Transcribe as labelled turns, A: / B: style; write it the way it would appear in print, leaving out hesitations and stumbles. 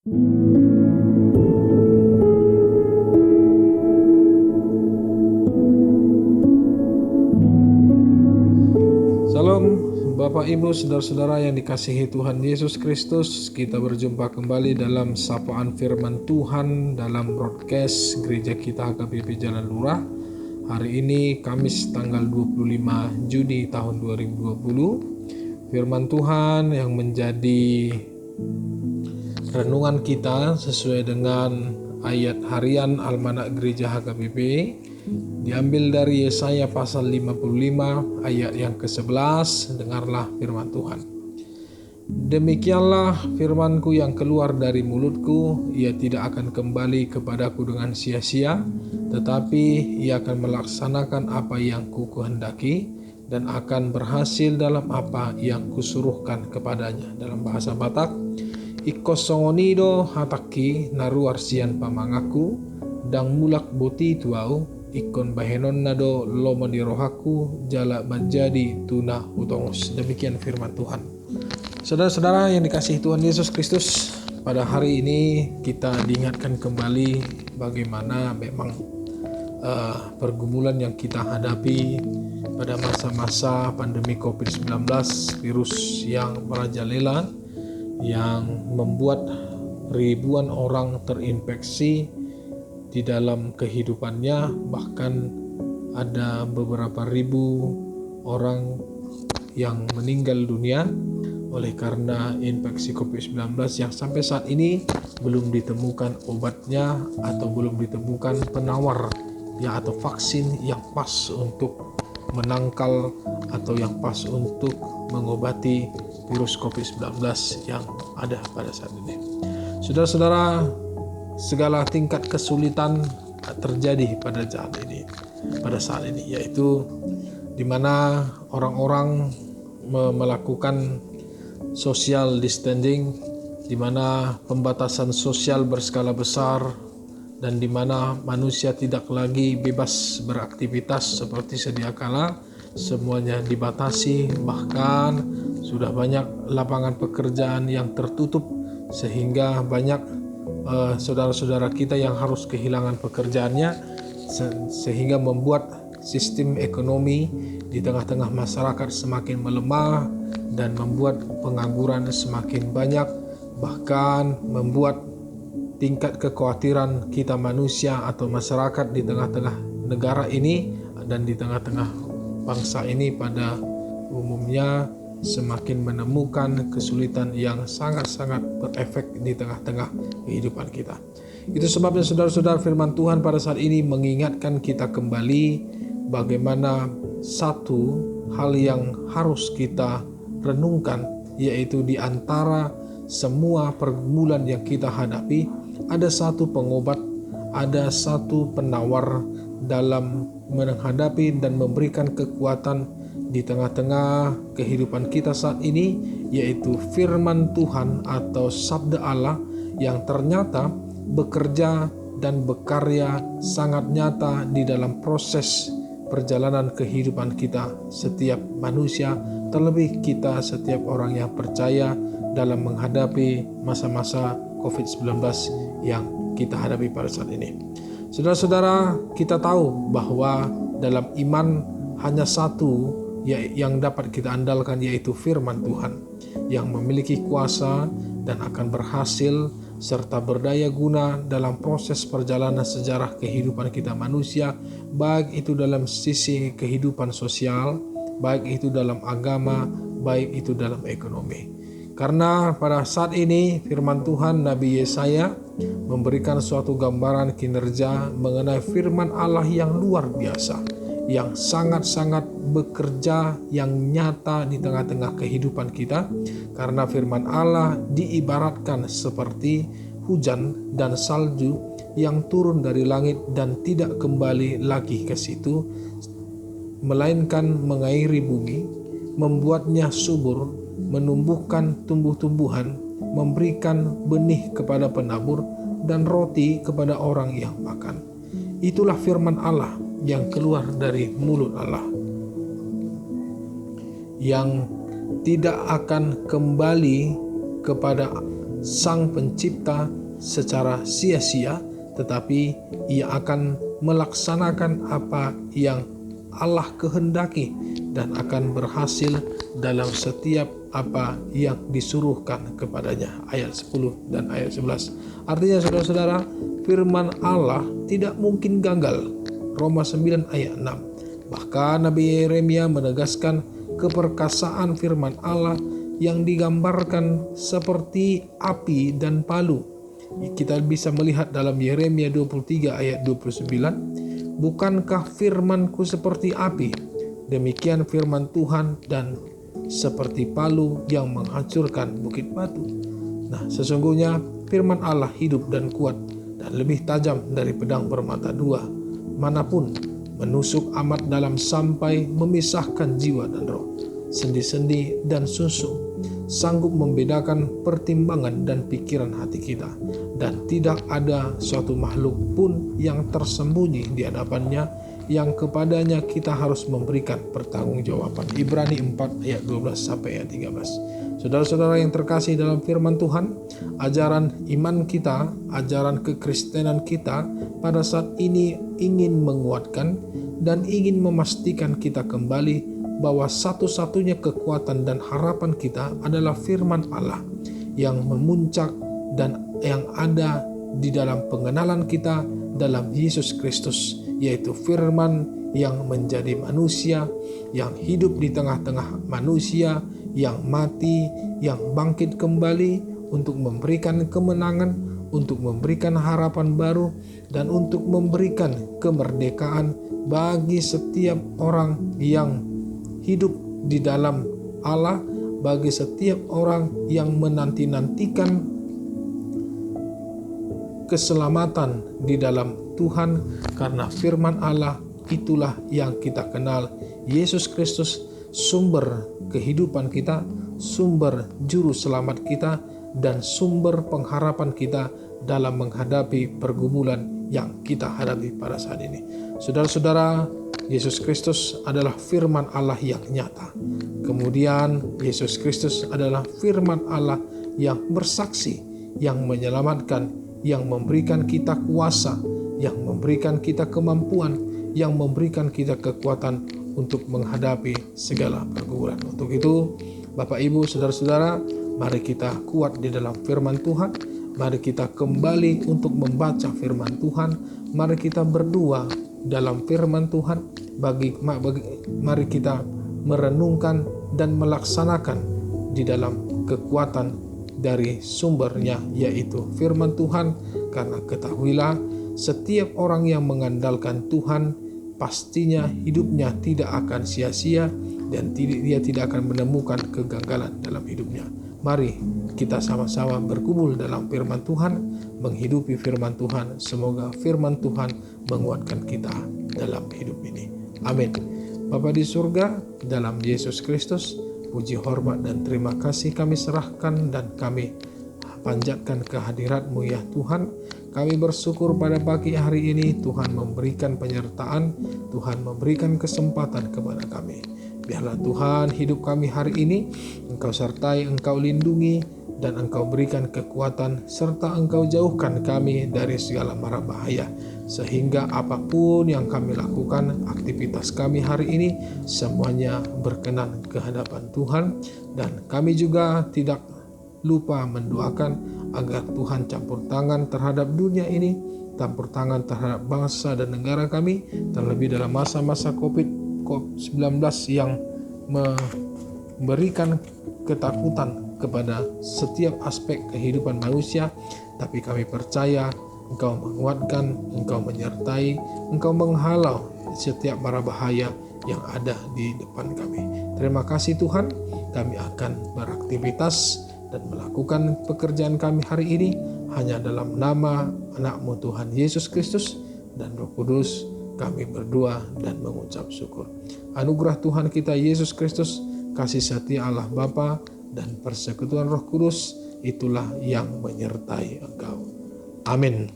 A: Salam Bapak Ibu Saudara-saudara yang dikasihi Tuhan Yesus Kristus. Kita berjumpa kembali dalam sapaan firman Tuhan dalam broadcast Gereja Kita HKBP Jalan Lurah. Hari ini Kamis tanggal 25 Juni tahun 2020. Firman Tuhan yang menjadi renungan kita sesuai dengan ayat harian Almanak Gereja HKBP diambil dari Yesaya pasal 55 ayat yang ke-11. Dengarlah firman Tuhan. Demikianlah firmanku yang keluar dari mulutku, ia tidak akan kembali kepadaku dengan sia-sia, tetapi ia akan melaksanakan apa yang kukehendaki dan akan berhasil dalam apa yang kusuruhkan kepadanya. Dalam bahasa Batak, ikosongonido hataki naruar sian pamangaku dang mulak boti tuau ikon bahenon nado lomoni rohaku jala menjadi tuna hutongos. Demikian firman Tuhan. Saudara-saudara yang dikasihi Tuhan Yesus Kristus, pada hari ini kita diingatkan kembali bagaimana memang pergumulan yang kita hadapi pada masa-masa pandemi COVID-19, virus yang merajalela yang membuat ribuan orang terinfeksi di dalam kehidupannya, bahkan ada beberapa ribu orang yang meninggal dunia oleh karena infeksi COVID-19 yang sampai saat ini belum ditemukan obatnya atau belum ditemukan penawar ya atau vaksin yang pas untuk menangkal atau yang pas untuk mengobati virus COVID-19 yang ada pada saat ini. Saudara-saudara, segala tingkat kesulitan terjadi pada saat ini, yaitu di mana orang-orang melakukan social distancing, di mana pembatasan sosial berskala besar, dan di mana manusia tidak lagi bebas beraktivitas seperti sedia kala. Semuanya dibatasi, bahkan sudah banyak lapangan pekerjaan yang tertutup sehingga banyak saudara-saudara kita yang harus kehilangan pekerjaannya, sehingga membuat sistem ekonomi di tengah-tengah masyarakat semakin melemah dan membuat pengangguran semakin banyak, bahkan membuat tingkat kekhawatiran kita manusia atau masyarakat di tengah-tengah negara ini dan di tengah-tengah bangsa ini pada umumnya semakin menemukan kesulitan yang sangat-sangat berefek di tengah-tengah kehidupan kita. Itu sebabnya saudara-saudara, firman Tuhan pada saat ini mengingatkan kita kembali bagaimana satu hal yang harus kita renungkan, yaitu di antara semua pergumulan yang kita hadapi, ada satu pengobat, ada satu penawar dalam menghadapi dan memberikan kekuatan di tengah-tengah kehidupan kita saat ini, yaitu firman Tuhan atau sabda Allah yang ternyata bekerja dan berkarya sangat nyata di dalam proses perjalanan kehidupan kita setiap manusia, terlebih kita setiap orang yang percaya dalam menghadapi masa-masa COVID-19 yang kita hadapi pada saat ini. Saudara-saudara, kita tahu bahwa dalam iman hanya satu yang dapat kita andalkan, yaitu firman Tuhan yang memiliki kuasa dan akan berhasil serta berdaya guna dalam proses perjalanan sejarah kehidupan kita manusia, baik itu dalam sisi kehidupan sosial, baik itu dalam agama, baik itu dalam ekonomi. Karena pada saat ini firman Tuhan, Nabi Yesaya memberikan suatu gambaran kinerja mengenai firman Allah yang luar biasa, yang sangat-sangat bekerja, yang nyata di tengah-tengah kehidupan kita. Karena firman Allah diibaratkan seperti hujan dan salju yang turun dari langit dan tidak kembali lagi ke situ, melainkan mengairi bumi, membuatnya subur, menumbuhkan tumbuh-tumbuhan, memberikan benih kepada penabur, dan roti kepada orang yang makan. Itulah firman Allah yang keluar dari mulut Allah, yang tidak akan kembali kepada Sang Pencipta secara sia-sia, tetapi Ia akan melaksanakan apa yang Allah kehendaki dan akan berhasil dalam setiap apa yang disuruhkan kepadanya. Ayat 10 dan ayat 11. Artinya saudara-saudara, firman Allah tidak mungkin gagal. Roma 9 ayat 6. Bahkan Nabi Yeremia menegaskan keperkasaan firman Allah yang digambarkan seperti api dan palu. Kita bisa melihat dalam Yeremia 23 ayat 29, bukankah firmanku seperti api, demikian firman Tuhan, dan seperti palu yang menghancurkan bukit batu. Nah, sesungguhnya firman Allah hidup dan kuat dan lebih tajam dari pedang bermata dua, manapun menusuk amat dalam sampai memisahkan jiwa dan roh, sendi-sendi dan susu, sanggup membedakan pertimbangan dan pikiran hati kita, dan tidak ada suatu makhluk pun yang tersembunyi di hadapannya, yang kepadanya kita harus memberikan pertanggungjawaban. Ibrani 4 ayat 12 sampai ayat 13. Saudara-saudara yang terkasih dalam firman Tuhan, ajaran iman kita, ajaran kekristenan kita pada saat ini ingin menguatkan dan ingin memastikan kita kembali bahwa satu-satunya kekuatan dan harapan kita adalah firman Allah yang memuncak dan yang ada di dalam pengenalan kita dalam Yesus Kristus, yaitu firman yang menjadi manusia, yang hidup di tengah-tengah manusia, yang mati, yang bangkit kembali untuk memberikan kemenangan, untuk memberikan harapan baru, dan untuk memberikan kemerdekaan bagi setiap orang yang hidup di dalam Allah, bagi setiap orang yang menanti-nantikan keselamatan di dalam Tuhan, karena firman Allah itulah yang kita kenal. Yesus Kristus sumber kehidupan kita, sumber juru selamat kita, dan sumber pengharapan kita dalam menghadapi pergumulan yang kita hadapi pada saat ini. Saudara-saudara, Yesus Kristus adalah firman Allah yang nyata. Kemudian Yesus Kristus adalah firman Allah yang bersaksi, yang menyelamatkan, yang memberikan kita kuasa, yang memberikan kita kemampuan, yang memberikan kita kekuatan untuk menghadapi segala pergumulan. Untuk itu, Bapak Ibu, saudara-saudara, mari kita kuat di dalam firman Tuhan. Mari kita kembali untuk membaca firman Tuhan. Mari kita berdua dalam firman Tuhan. Mari kita merenungkan dan melaksanakan di dalam kekuatan dari sumbernya, yaitu firman Tuhan. Karena ketahuilah, setiap orang yang mengandalkan Tuhan pastinya hidupnya tidak akan sia-sia dan dia tidak akan menemukan kegagalan dalam hidupnya. Mari kita sama-sama berkumpul dalam firman Tuhan, menghidupi firman Tuhan. Semoga firman Tuhan menguatkan kita dalam hidup ini. Amin. Bapa di surga, dalam Yesus Kristus, puji, hormat, dan terima kasih kami serahkan dan kami panjatkan kehadirat-Mu ya Tuhan. Kami bersyukur pada pagi hari ini Tuhan memberikan penyertaan, Tuhan memberikan kesempatan kepada kami. Biarlah Tuhan hidup kami hari ini Engkau sertai, Engkau lindungi, dan Engkau berikan kekuatan, serta Engkau jauhkan kami dari segala mara bahaya, sehingga apapun yang kami lakukan, aktivitas kami hari ini, semuanya berkenan ke hadapan Tuhan. Dan kami juga tidak lupa mendoakan agar Tuhan campur tangan terhadap dunia ini, campur tangan terhadap bangsa dan negara kami, terlebih dalam masa-masa COVID-19 yang memberikan ketakutan kepada setiap aspek kehidupan manusia. Tapi kami percaya Engkau menguatkan, Engkau menyertai, Engkau menghalau setiap mara bahaya yang ada di depan kami. Terima kasih Tuhan, kami akan beraktivitas dan melakukan pekerjaan kami hari ini hanya dalam nama anak-Mu Tuhan Yesus Kristus dan Roh Kudus. Kami berdoa dan mengucap syukur. Anugerah Tuhan kita Yesus Kristus, kasih setia Allah Bapa, dan persekutuan Roh Kudus itulah yang menyertai engkau. Amin.